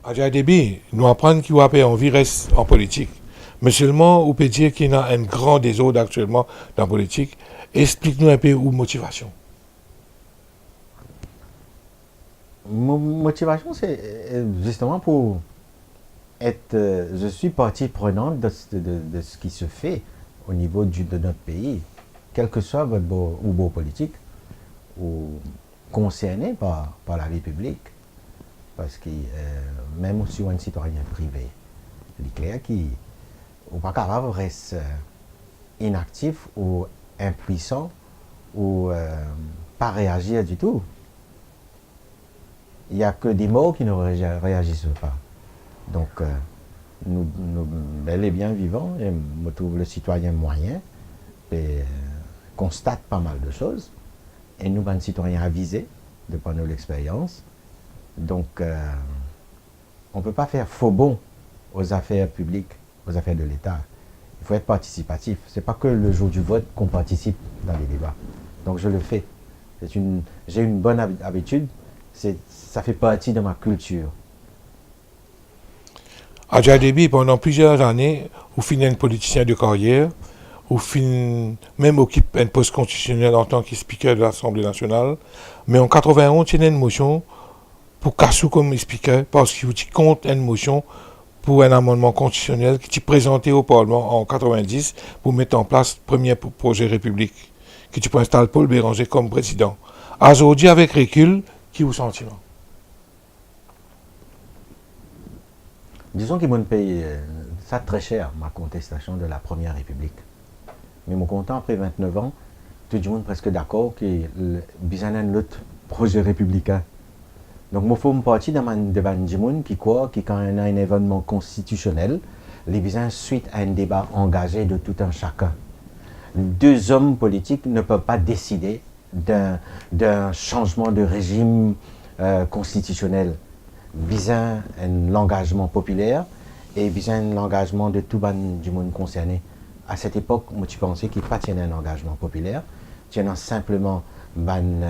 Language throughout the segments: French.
À début, nous apprenons qu'il va payer envie reste en politique. Mais seulement, on peut dire qu'il y a un grand désordre actuellement dans la politique. Explique-nous un peu où motivation. Mon motivation, c'est justement pour être. Je suis partie prenante de ce qui se fait au niveau de notre pays, quel que soit votre beau politique, ou concerné par la vie publique. Parce que même si on est un citoyen privé, il est clair qu'il n'est pas capable de rester inactif ou impuissant ou pas réagir du tout. Il n'y a que des mots qui ne réagissent pas. Donc, nous bel et bien vivants, et je trouve le citoyen moyen, et, constate pas mal de choses, et nous, un citoyen avisé, de par nos expériences. Donc, on ne peut pas faire faux bon aux affaires publiques, aux affaires de l'État. Il faut être participatif. Ce n'est pas que le jour du vote qu'on participe dans les débats. Donc, je le fais. J'ai une bonne habitude. Ça fait partie de ma culture. À début, pendant plusieurs années, vous finissez un politicien de carrière, vous même occupe un poste constitutionnel en tant que speaker de l'Assemblée nationale. Mais en 91, il y a une motion pour Kassou comme speaker parce qu'il compte une motion pour un amendement constitutionnel qui est présenté au Parlement en 90 pour mettre en place le premier projet République, qui tu peux installer Paul Béranger comme président. Aujourd'hui, avec recul, qui vous sentiment? Disons qu'ils m'ont payé ça très cher, ma contestation de la Première République. Mais mon content, après 29 ans, tout le monde est presque d'accord que besoin d'un autre projet républicain. Donc, il faut me partir devant des gens qui croient que quand il y a un événement constitutionnel, les besoins suite à un débat engagé de tout un chacun. Deux hommes politiques ne peuvent pas décider d'un changement de régime constitutionnel. Besoin un engagement populaire et besoin l'engagement de tout le monde concerné. À cette époque, moi, tu pensais qu'il n'y a pas un engagement populaire, tu as simplement une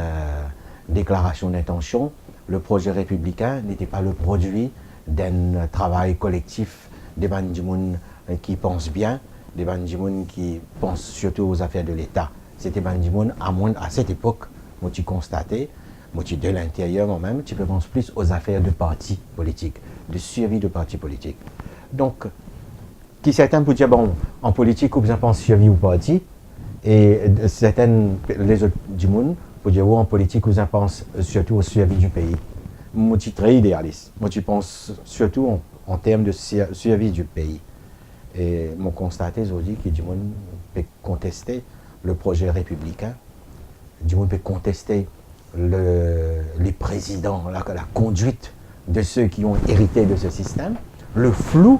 déclaration d'intention. Le projet républicain n'était pas le produit d'un travail collectif des gens qui pensent bien, des gens qui pensent surtout aux affaires de l'État. C'était des gens à cette époque, moi, tu constatais, moi, tu de l'intérieur moi-même, tu penses plus aux affaires de partis politiques, de survie de partis politiques. Donc, qui certains peuvent dire, bon, en politique, vous pensez survie ou parti, et certaines, les autres du monde, pour dire, en politique, vous pensez surtout au survie du pays. Moi, je suis très idéaliste. Moi, je pense surtout en termes de survie du pays. Et mon constaté aujourd'hui que du monde peut contester le projet républicain, du monde peut contester les présidents, la conduite de ceux qui ont hérité de ce système. Le flou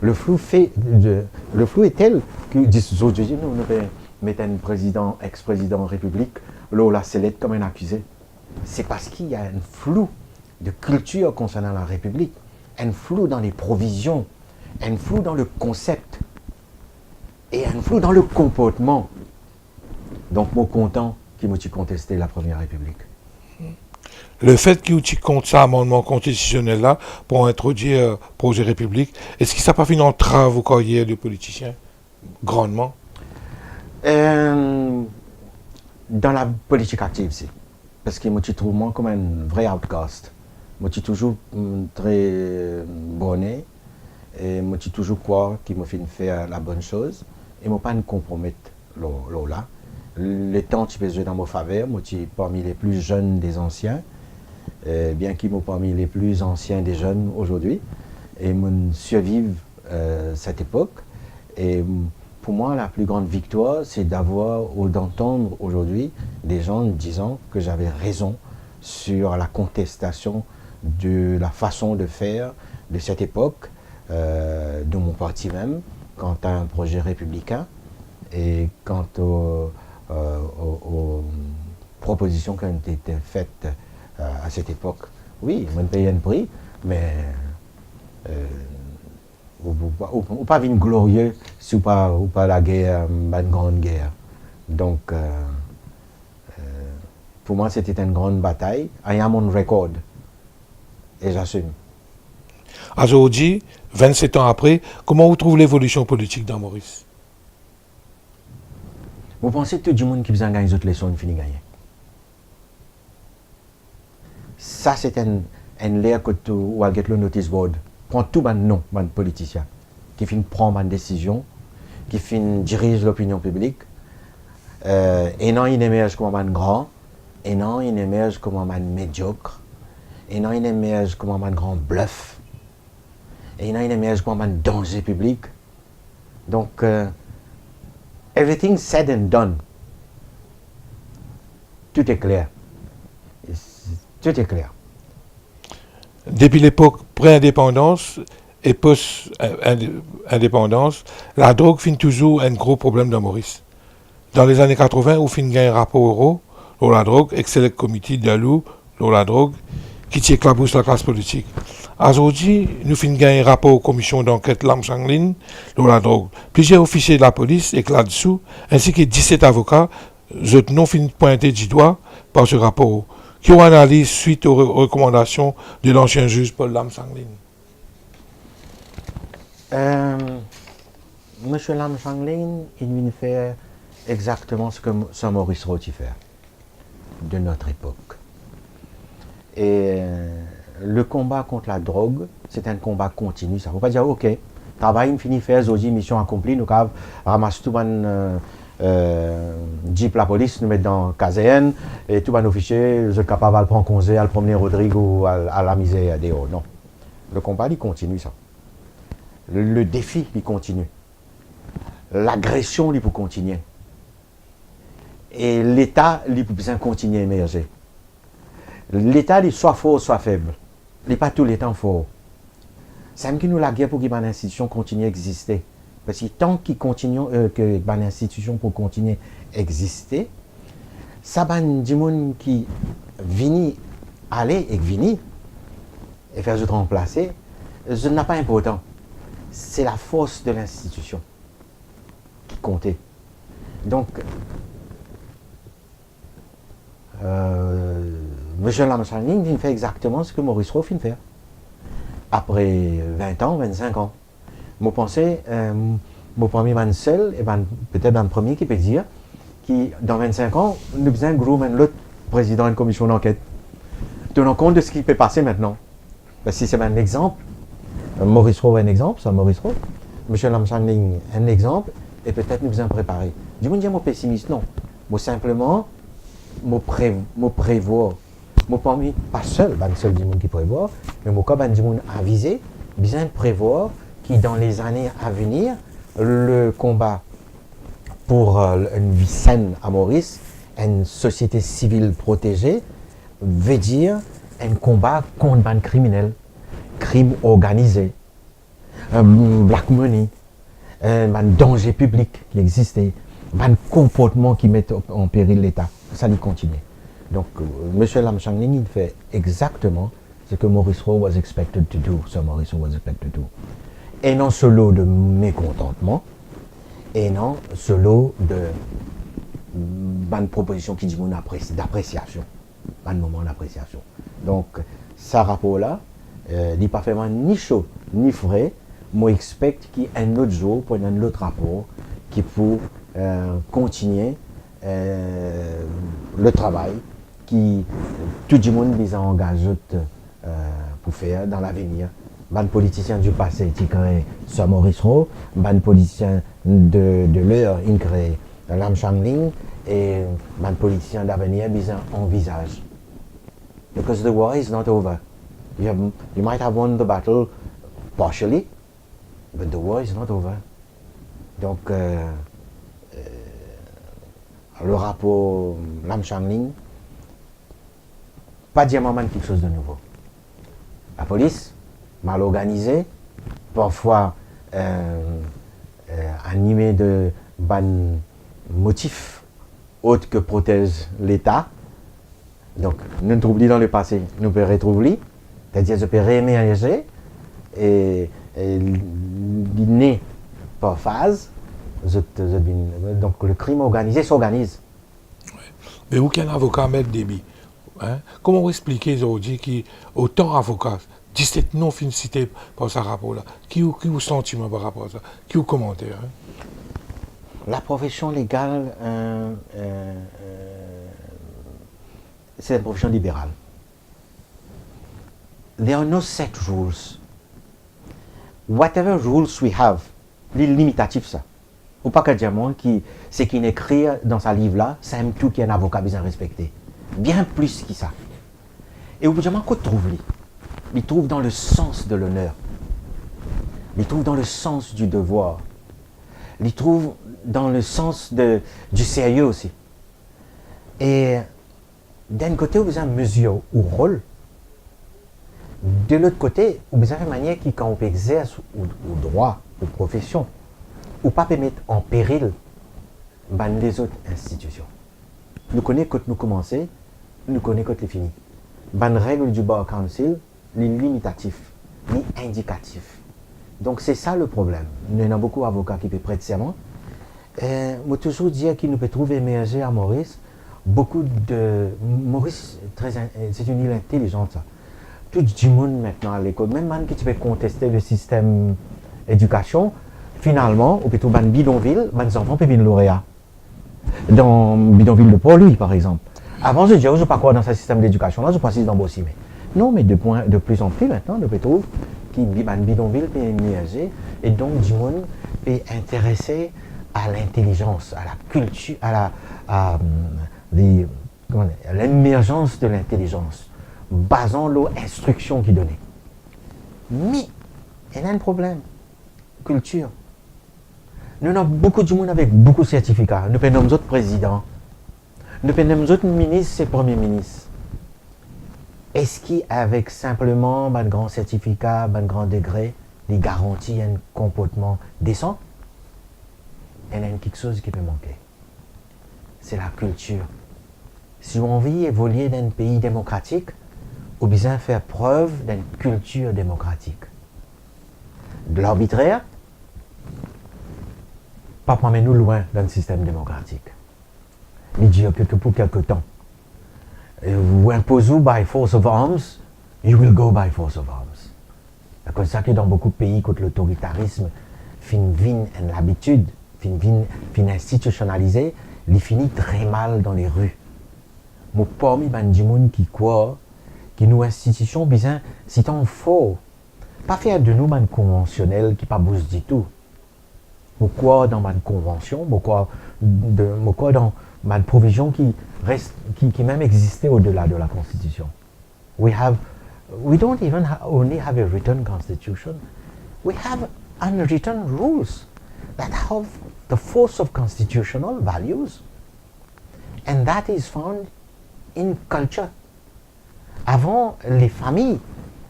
est tel que aujourd'hui, nous mettre un président, ex-président en République, là, la sellette comme un accusé. C'est parce qu'il y a un flou de culture concernant la République, un flou dans les provisions, un flou dans le concept et un flou dans le comportement. Donc, moi, content qu'il m'ait contesté la Première République. Le fait qu'il compte ça, amendement constitutionnel là, pour introduire projet République, est-ce que ça n'a pas fait une entrave aux carrières de politiciens? Grandement. Dans la politique active, si. Parce que moi, je trouve moi comme un vrai outcast. Moi, je suis toujours très bonnet. Et moi, je toujours croire qu'il me fait faire la bonne chose. Et moi, pas me compromettre là. Le temps, tu peux jouer dans mon faveur. Moi, je suis parmi les plus jeunes des anciens. Bien qu'ils soient parmi les plus anciens des jeunes aujourd'hui. Et moi, survivre cette époque. Et pour moi, la plus grande victoire, c'est d'avoir ou d'entendre aujourd'hui des gens disant que j'avais raison sur la contestation de la façon de faire de cette époque, de mon parti même, quant à un projet républicain et quant aux propositions qui ont été faites à cette époque. Oui, on paye un prix, mais ou pas une glorieux si ou pas la guerre, une grande guerre. Donc, pour moi, c'était une grande bataille. Il y a mon record et j'assume. Aujourd'hui, 27 ans après, comment vous trouvez l'évolution politique dans Maurice? Vous pensez que tout le monde qui vient gagner les autres leçons, il finit gagner? Ça, c'est un l'air que tu vas get le notice board. Prends tout le nom, le politicien, qui finit prendre une décision, qui finit dirige l'opinion publique, et non, il émerge comme un grand, et non, il émerge comme un médiocre, et non, il émerge comme un grand bluff, et non, il émerge comme un danger public. Donc, everything said and done. Tout est clair. Tout est clair. Depuis l'époque pré-indépendance et post-indépendance, la drogue finit toujours un gros problème dans Maurice. Dans les années 80, on finit un rapport euro, la drogue, excellent comité d'Alou, la drogue, qui tient éclabousse la classe politique. Aujourd'hui, nous finissons gagner un rapport aux commissions d'enquête Lam Changlin, la drogue. Plusieurs officiers de la police éclatent dessous, ainsi que 17 avocats, autres non finissent pointés du doigt par ce rapport, qui ont analysé suite aux recommandations de l'ancien juge Paul Lam Changlin. Monsieur Lam Changlin, il vient faire exactement ce que Saint-Maurice Roti fait de notre époque. Et le combat contre la drogue, c'est un combat continu. Ça ne veut pas dire, ok, travail fini faire, aujourd'hui, mission accomplie, nous ramassons tout le jeep la police, nous mettons dans la caserne, et tout le officier, je suis capable de prendre congé, à le promener Rodrigo à la misère des hauts. Non. Le combat, il continue, ça. Le défi, il continue. L'agression, il peut continuer. Et l'État, il peut bien continuer à émerger. L'État, il soit fort, soit faible. Il n'est pas tout le temps fort. C'est que nous la guerre pour que l'institution continue à exister. Parce que tant qu'il continue, que l'institution pour continuer à exister, ça va du monde qui vient aller et vient et faire se remplacer, ce n'est pas important. C'est la force de l'institution qui comptait. Donc, M. Lam Changlin vient faire exactement ce que Maurice Rowe vient faire. Après 20 ans, 25 ans. Je pensais, mon premier man seul, et peut-être un premier qui peut dire, qui dans 25 ans, nous besoin de l'autre président d'une commission d'enquête. Tenons compte de ce qui peut passer maintenant. Parce que c'est un exemple. Maurice Rowe un exemple, ça Maurice Rowe. M. Lam Changlin un exemple, et peut-être nous besoin préparer. Je ne dis pas pessimiste, non. Moi simplement, je prévois. Je ne pas seul, seul du monde qui prévoit, mais je du monde avisé, bien prévoir qui dans les années à venir, le combat pour une vie saine à Maurice, une société civile protégée, veut dire un combat contre les criminels, crime organisé, black money, un danger public qui existait, un comportement qui met en péril l'État. Ça lui continue. Donc, M. Lam Changlin, il fait exactement ce que Maurice Rowe was expected to do, Sir Maurice Rowe was expected to do. Et non ce lot de mécontentement, et non ce lot de bonnes propositions qui dit d'appréciation, un moment d'appréciation. Donc, ce rapport-là, il n'est pas vraiment ni chaud, ni frais. Moi, j'expecte qu'il y ait un autre jour pour un autre rapport qui peut continuer le travail qui tout le monde les a engagés pour faire dans l'avenir. Les politiciens du passé, qui créent Sir Maurice Rowe, les politiciens de l'heure, ils créent Lam Changlin, et les politiciens d'avenir, ils envisagent. Because the war is not over. You might have won the battle partially, but the war is not over. Donc, le rapport Lam Changlin, pas diamant quelque chose de nouveau. La police, mal organisée, parfois animée de bons motifs autres que protègent l'État. Donc, nous nous oublions dans le passé, nous pouvons retrouver, c'est-à-dire nous pouvons réémerger et né par phase. Donc, le crime organisé s'organise. Mais aucun avocat met débit. Hein? Comment vous expliquez aujourd'hui qu'autant d'avocats 17 non fin cité par ce rapport-là. Qui vous sentiment par rapport à ça? Qui vous commentaire? Hein? La profession légale, c'est une profession libérale. There are no set rules. Whatever rules we have, les limitatifs ça. Ou pas qu'un diamant qui, c'est qu'il écrit dans sa livre là, c'est un tout qui est un avocat bien respecté. Bien plus que ça. Et au bout d'un moment, qu'on trouve lui? Il trouve dans le sens de l'honneur. Il trouve dans le sens du devoir. Il trouve dans le sens du sérieux aussi. Et d'un côté, vous avez mesure ou rôle. De l'autre côté, vous avez une manière qui, quand on exerce au droit, aux professions, ou pas mettre en péril les autres institutions. Nous connaissons quand nous commençons, nous connaissons quand les finis. Les règles du Bar Council, les limitatifs, ni indicatifs. Donc c'est ça le problème. Il y en a beaucoup d'avocats qui peuvent prêter serment. Moi toujours dire qu'il nous peut trouver émerger à Maurice beaucoup de... Maurice, c'est une île intelligente ça. Tout le monde maintenant à l'école, même qui tu peux contester le système éducation, finalement, au plutôt ban bidonville, les enfants peuvent devenir lauréats. Dans bidonville de Port-Louis, par exemple. Avant, je disais, je ne sais pas quoi dans ce système d'éducation, là, je précise dans Bossie. Mais non, mais de plus en plus maintenant, je trouve que bidonville peut émerger et donc du monde peut intéresser à l'intelligence, à la culture, à l'émergence de l'intelligence, basant l'instruction qui donnait. Mais il y a un problème. Culture. Nous avons beaucoup de monde avec beaucoup de certificats. Nous avons d'autres présidents. Nous avons d'autres ministres et premiers ministres. Est-ce qu'avec simplement un grand certificat, un grand degré, les garanties un comportement décent, il y a quelque chose qui peut manquer. C'est la culture. Si on veut évoluer dans un pays démocratique, on a besoin de faire preuve d'une culture démocratique. De l'arbitraire, pas pour nous loin d'un système démocratique. Mais dire que pour quelque temps, vous imposez by force of arms, you will go by force of arms. C'est comme ça que dans beaucoup de pays, quand l'autoritarisme fin l'habitude, fin institutionnalisé, il finit très mal dans les rues. Mais parmi les gens qui croient que nos institutions, bien, c'est un faux. Pas faire de nous un conventionnel qui pas bouge du tout. Pourquoi dans ma convention, pourquoi dans ma provision qui reste, qui même existait au-delà de la Constitution. We don't even only have a written Constitution. We have unwritten rules that have the force of constitutional values, and that is found in culture. Avant, les familles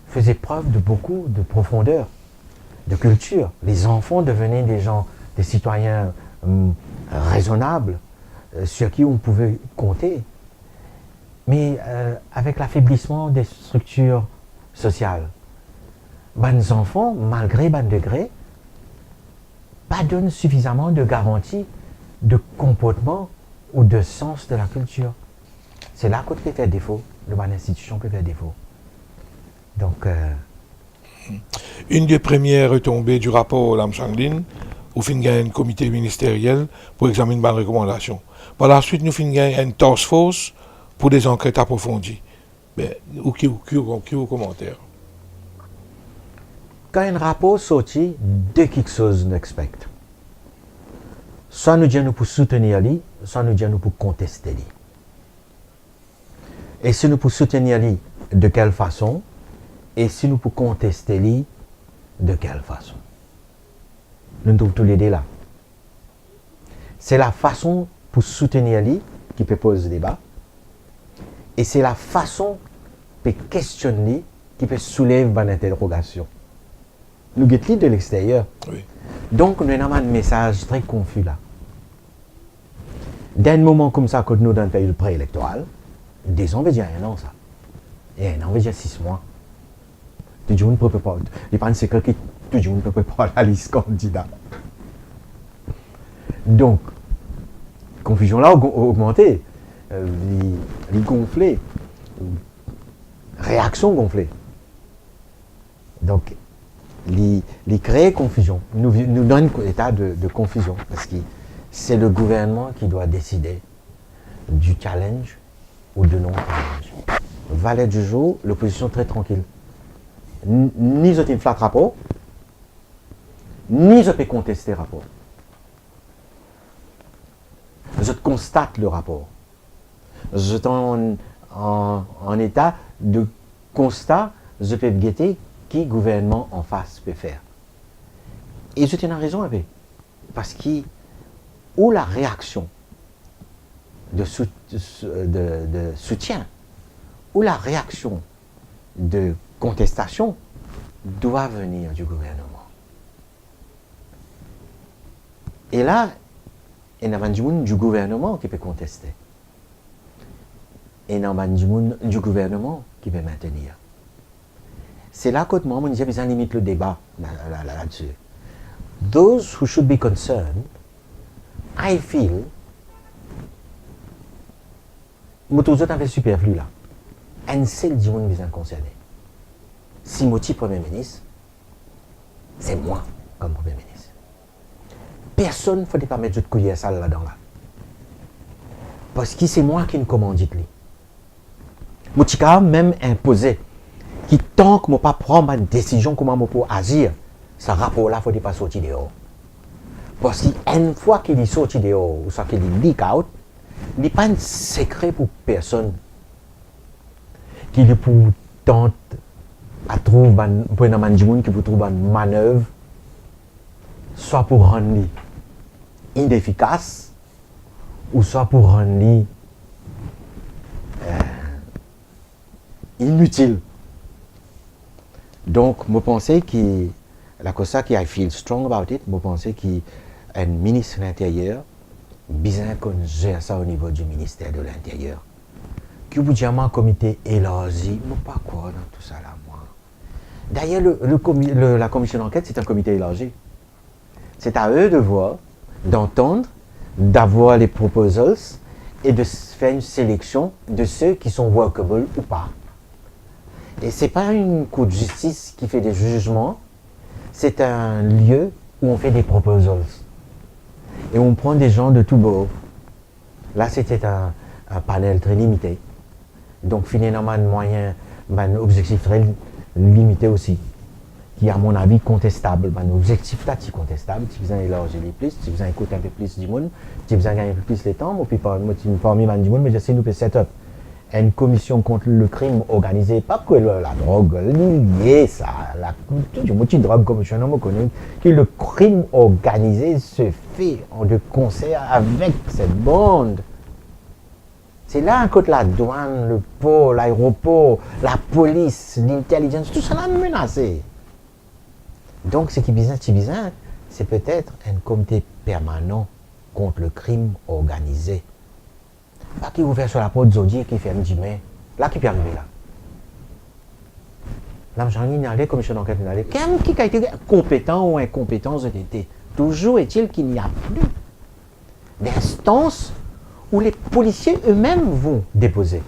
faisaient preuve de beaucoup de profondeur, de culture. Les enfants devenaient des citoyens raisonnables, sur qui on pouvait compter. Mais avec l'affaiblissement des structures sociales, les enfants, malgré le degré, pas donnent suffisamment de garanties de comportement ou de sens de la culture. C'est là qu'on peut faire défaut, l'institution peut faire défaut. Donc, une des premières retombées du rapport Lam Changlin, où fin gagne un comité ministériel pour examiner les recommandations. Par la suite, nous fin gagne une task force pour des enquêtes approfondies. Mais, qui au commentaire? Quand un rapport sorti, deux quelque chose nous expecte. Soit nous disons pour soutenir lui, soit nous disons pour contester lui. Et si nous pour soutenir lui, de quelle façon? Et si nous pour contester lui, de quelle façon? Nous trouvons tous les deux là. C'est la façon pour soutenir lui qui peut poser débat. Et c'est la façon pour questionner qui peut soulever une interrogation. Nous guettons de l'extérieur. Oui. Donc, nous avons un message très confus là. D'un moment comme ça, quand nous dans une période préélectorale, des ans veut dire un an ça. Et un an veut dire 6 mois. Tout le monde ne peut pas. Il n'y a pas un secret que tout le monde ne peut pas la liste candidat. Donc, confusion là augmentée, les gonflés, réaction gonflée. Donc, les créer confusion, nous donne un état de confusion, parce que c'est le gouvernement qui doit décider du challenge ou de non-challenge. Valet du jour, l'opposition très tranquille. Ni je ne flatte rapport, ni je peux contester le rapport. Je constate le rapport. Je suis en état de constat, je peux guetter qui gouvernement en face peut faire. Et je tiens raison avec. Parce que où la réaction de soutien, ou la réaction de contestation doit venir du gouvernement. Et là, il y a du gouvernement qui peut contester. Et il y a du gouvernement qui peut maintenir. C'est là que moi, je disais, limite le débat là-dessus. Those who should be concerned, I feel, je suis un peu superflu là. Un seul du monde est concerné. Si je suis Premier ministre, c'est moi comme Premier ministre. Personne ne faut pas mettre de couillère sale là-dedans. Là. Parce que c'est moi qui ne commandite. Je suis quand même imposé. Qui tant que je ne peux pas prendre une décision comment je peux agir, ce rapport-là, il ne faut pas sortir dehors. Parce qu'une fois qu'il est sorti dehors, ou soit qu'il est leak out, il n'est pas un secret pour personne. Qu'il est pour tenter à trouver pour un monde qui peut trouver une manœuvre, soit pour rendre inefficace, ou soit pour rendre inutile. Donc, je pense que la chose qui I feel strong about it, je pense qu'un ministre de l'Intérieur, bien qu'on gère ça au niveau du ministère de l'Intérieur, que vous dites un comité élargi, je ne sais pas quoi dans tout ça là, moi. D'ailleurs, la commission d'enquête, c'est un comité élargi. C'est à eux de voir, d'entendre, d'avoir les proposals et de faire une sélection de ceux qui sont workable ou pas. Et ce n'est pas une cour de justice qui fait des jugements, c'est un lieu où on fait des proposals. Et on prend des gens de tous bords. Là, c'était un panel très limité. Donc, finalement, un objectif très limité aussi, qui est à mon avis contestable. Un objectif là, c'est contestable. Si vous en élargissez les plus, si vous en écoutez un peu plus du monde, si vous en gagnez un peu plus les temps, puis parmi du monde, mais je sais nous peut set up une commission contre le crime organisé, pas que la drogue, lié ça, tout du motif de drogue comme je ne connais, que le crime organisé se fait de concert avec cette bande. C'est là que la douane, le port, l'aéroport, la police, l'intelligence, tout ça l'a menacé. Donc ce qui est bizarre, c'est peut-être un comité permanent contre le crime organisé. Pas qui ouvert sur la porte Zodier qui fait un dîner. Là, qui peut arriver là. Là, j'en ai une commission d'enquête. Qui a été compétent ou incompétent, toujours est-il qu'il n'y a plus d'instance où les policiers eux-mêmes vont déposer.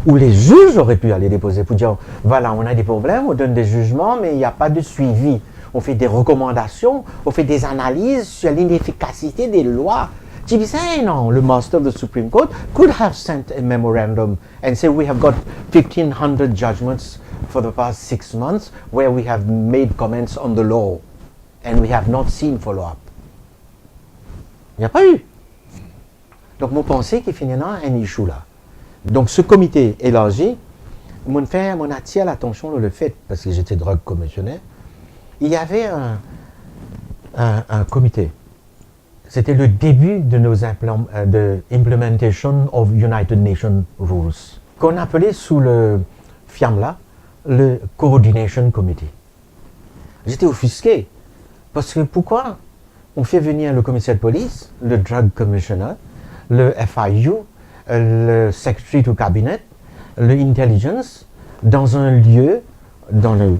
Où les juges auraient pu aller déposer pour dire, voilà, on a des problèmes, on donne des jugements, mais il n'y a pas de suivi. On fait des recommandations, on fait des analyses sur l'inefficacité des lois. Tu dis, non, le Master of the Supreme Court could have sent a memorandum and say we have got 1,500 judgments for the past 6 months where we have made comments on the law and we have not seen follow-up. Il n'y a pas eu. Donc, mon pensée qu'il finit un issue là. Donc, ce comité élargi, mon attire l'attention sur le fait, parce que j'étais drogue commissionnaire, il y avait un comité. C'était le début de nos implementation of United Nations Rules, qu'on appelait sous le FIAMLA le Coordination Committee. J'étais offusqué, parce que pourquoi on fait venir le commissaire de police, le Drug Commissioner, le FIU, le Secretary to Cabinet, le Intelligence, dans un lieu,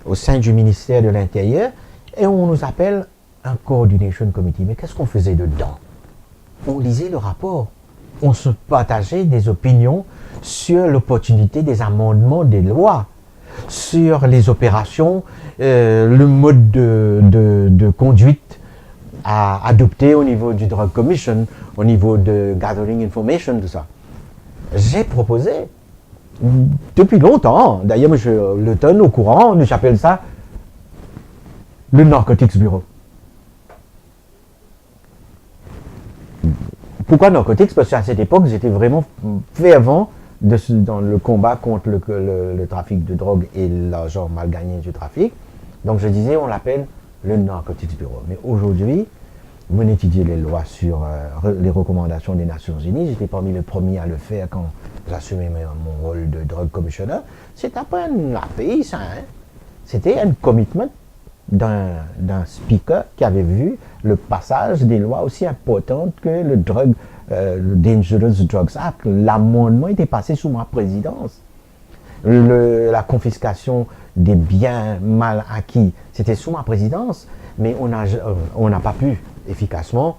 au sein du ministère de l'Intérieur, et on nous appelle un Coordination Committee. Mais qu'est-ce qu'on faisait dedans? On lisait le rapport. On se partageait des opinions sur l'opportunité des amendements des lois. sur les opérations, le mode de conduite à adopter au niveau du Drug Commission, au niveau de Gathering Information, tout ça. J'ai proposé, depuis longtemps, d'ailleurs, M. Le Ton, au courant, nous appelle ça le Narcotics Bureau. Pourquoi Narcotics? Parce qu'à cette époque, j'étais vraiment fervent dans le combat contre le trafic de drogue et l'argent mal gagné du trafic. Donc je disais, on l'appelle le Narcotics Bureau. Mais aujourd'hui, on étudie les lois sur les recommandations des Nations Unies. J'étais parmi les premiers à le faire quand j'assumais mon rôle de Drug Commissioner. C'est après un API, ça. Hein? C'était un commitment d'un speaker qui avait vu le passage des lois aussi importantes que le Dangerous Drugs Act. L'amendement était passé sous ma présidence. La confiscation des biens mal acquis, c'était sous ma présidence, mais on n'a pas pu efficacement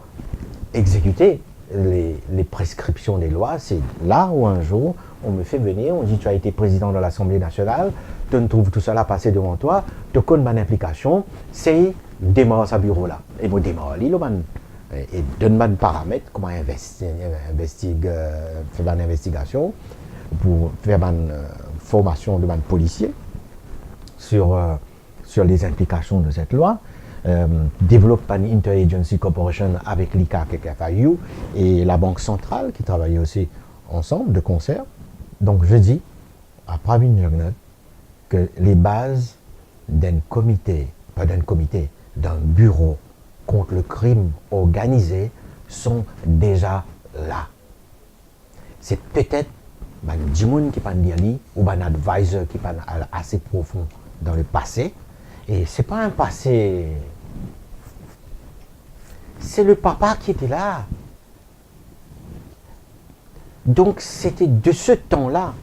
exécuter les prescriptions des lois. C'est là où un jour, on me fait venir, on dit tu as été président de l'Assemblée nationale, tu ne trouves tout cela passer devant toi, tu connais mon implication, c'est démarre ce bureau-là. Et moi démarre, et donne-moi un paramètre, comment faire une investigation, pour faire une formation de mon policier sur les implications de cette loi. Développe une interagency corporation avec l'ICAC et FIU et la Banque centrale qui travaillaient aussi ensemble de concert. Donc je dis à Pravin Jagnat que les bases d'un bureau contre le crime organisé sont déjà là. C'est peut-être un djimoun qui peut dire ou un advisor qui peut aller assez profond dans le passé. Et c'est pas un passé. C'est le papa qui était là. Donc c'était de ce temps-là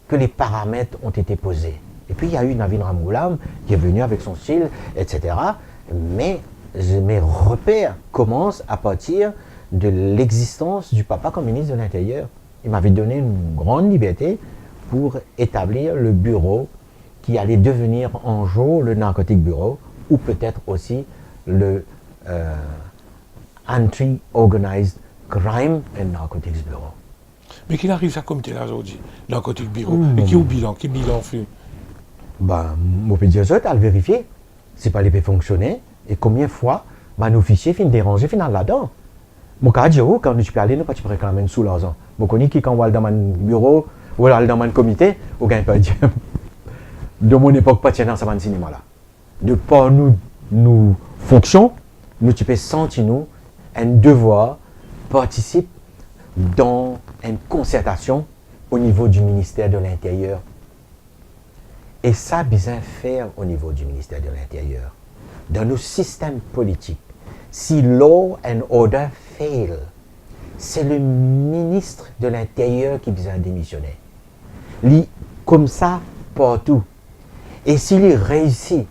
que les paramètres ont été posés. Et puis il y a eu Navin Ramgoolam qui est venu avec son style, etc. Mais mes repères commencent à partir de l'existence du papa comme ministre de l'Intérieur. Il m'avait donné une grande liberté pour établir le bureau qui allait devenir un jour le Narcotic Bureau ou peut-être aussi le Anti-Organized Crime and Narcotics Bureau. Mais qu'il arrive ça comme tel aujourd'hui, Narcotic Bureau, et qui bilan fait? Mon peux dire ça, tu as le vérifier. C'est pas les peut fonctionner, et combien de fois, mon officier finit déranger, finit là-dedans. Mon cas dit, quand je peux aller, nous pas tu peux réclamer sous l'argent. Mon connais qui quand on va dans mon bureau, ou dans mon comité, ou gagne pas dire. De mon époque, pas dans ce cinéma-là. De par nous fonctions, nous tu peux sentir nous un devoir participer dans une concertation au niveau du ministère de l'Intérieur. Et ça, bien faire au niveau du ministère de l'Intérieur. Dans nos systèmes politiques, si law and order fail, c'est le ministre de l'Intérieur qui vient démissionner. Comme ça, partout. Et s'il réussit,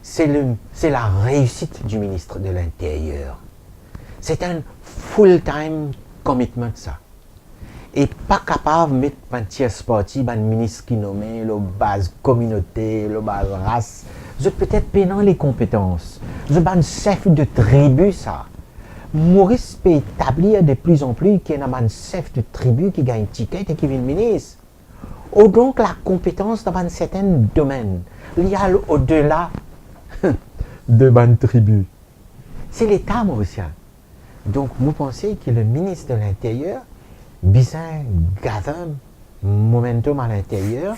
c'est la réussite du ministre de l'Intérieur. C'est un full-time commitment, ça. Et pas capable de mettre un tiers parti, un ministre qui nommé, le base communauté, le base race. Je peut-être pénant les compétences. Je suis un chef de tribu, ça. Maurice peut établir de plus en plus qu'il y a un chef de tribu qui gagne un ticket et qui vient ministre. Ou donc la compétence dans un certain domaine, il y a au-delà de ma tribu. C'est l'État mauricien. Donc, vous pensez que le ministre de l'Intérieur besoin gather momentum à l'intérieur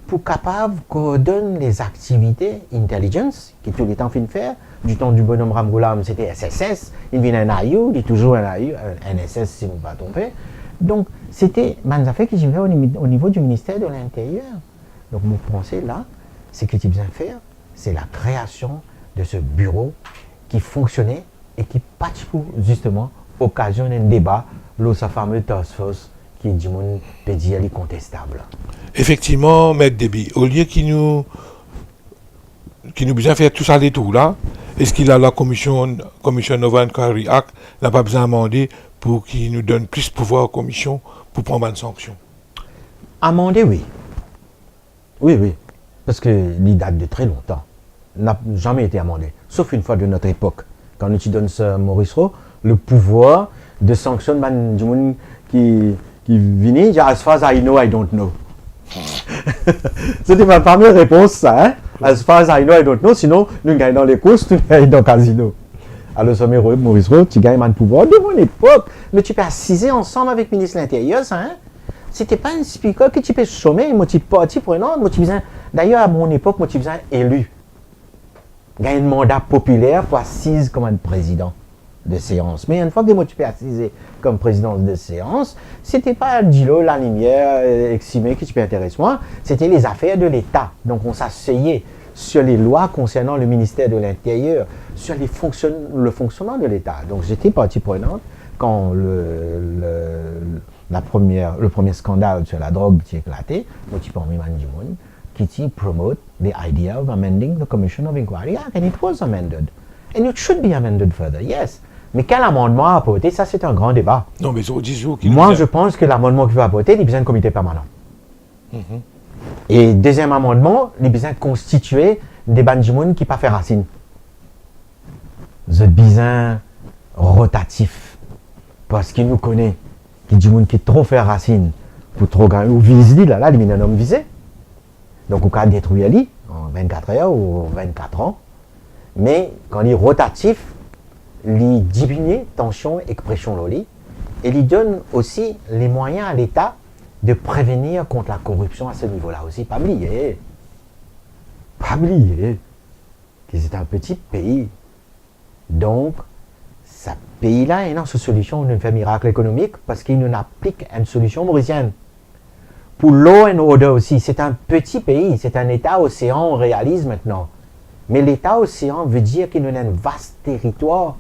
pour capable coordonner les activités intelligence que tout le temps fin de faire. Du temps du bonhomme Ramgoolam, c'était SSS, il vient un IU, il est toujours un IU, un SS si vous ne pas tromper. Donc, c'était des affaires que j'ai fait au niveau du ministère de l'Intérieur. Donc, mon pensée là, c'est que tu besoin faire, c'est la création de ce bureau qui fonctionnait et qui patch pour justement occasionner un débat sur sa fameuse task force qui est du monde peut dire contestable. Effectivement, Maître Déby, au lieu qui nous besoin faire tout ça les tout là, est-ce qu'il a la commission Nova Inquiry Act n'a pas besoin d'amender pour qu'il nous donne plus de pouvoir aux commissions pour prendre une sanction? Amender, oui. Oui. parce qu'il date de très longtemps, n'a jamais été amendé, sauf une fois de notre époque, quand nous donne ce Maurice Rowe le pouvoir de sanctionner du monde qui vient dire as far as I know, I don't know. C'était ma première réponse, ça, hein? As far as I know, I don't know, sinon nous gagnons dans les courses, nous gagnons dans le casino. Alors, ça Maurice Rowe, tu gagnes un pouvoir de mon époque, mais tu peux assiser ensemble avec le ministre de l'Intérieur, ça, hein? C'était pas un speaker que tu peux chômer, moi tu parti pour un autre, moi tu besoin, d'ailleurs à mon époque, moi tu besoin élu. Gagner un mandat populaire pour assiser comme un président de séance. Mais une fois que moi tu peux assiser comme président de séance, c'était pas Gilo, la lumière, eximé que tu peux intéresser moi, c'était les affaires de l'État. Donc on s'asseyait sur les lois concernant le ministère de l'Intérieur, sur le fonctionnement de l'État. Donc j'étais partie prenante quand le premier scandale sur la drogue qui éclaté, moi tu peux en mettre du monde, qui promote the idea of amending the Commission of Inquiry Act, and it was amended. And it should be amended further, yes. Mais quel amendement a apporté, ça c'est un grand débat. Non, mais sur 10 jours... Moi, je pense que l'amendement qu'il va apporter, il a besoin de comité permanent. Et deuxième amendement, il a besoin de constituer des bandimounes qui ne pas faire racine. The besoin rotatif. Parce qu'il nous connaît, qu'il dit qui trop faire racine, pour trop gagner, ou visiter là, il y a un homme visé. Donc, on peut détruire lui en 24 heures ou 24 ans. Mais quand il est rotatif, il diminue tension et pression loli, et il donne aussi les moyens à l'État de prévenir contre la corruption à ce niveau-là aussi. Pas oublier que c'est un petit pays. Donc, ce pays-là a une solution, une fait miracle économique parce qu'il nous applique une solution mauricienne. Pour law and order aussi, c'est un petit pays, c'est un État-océan, on réalise maintenant. Mais l'État-océan veut dire qu'il nous a un vaste territoire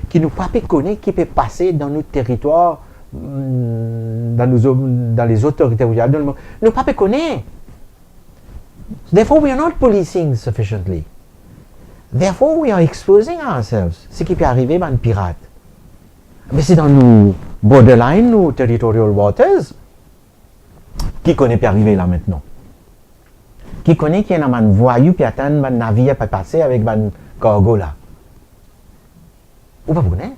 qui nous pas connaît, qui peut passer dans nos territoires, dans les autorités territoriales. Nous pas connaît. Therefore, we are not policing sufficiently. Therefore, we are exposing ourselves. Ce qui peut arriver, ben, pirate. Mais c'est dans nos borderline, nos territorial waters, qui connaît peut arriver là maintenant. Qui connaît qu'il y a un voyou puis attendre un navire pour passer avec un cargo là. Ou pas vous connaissez?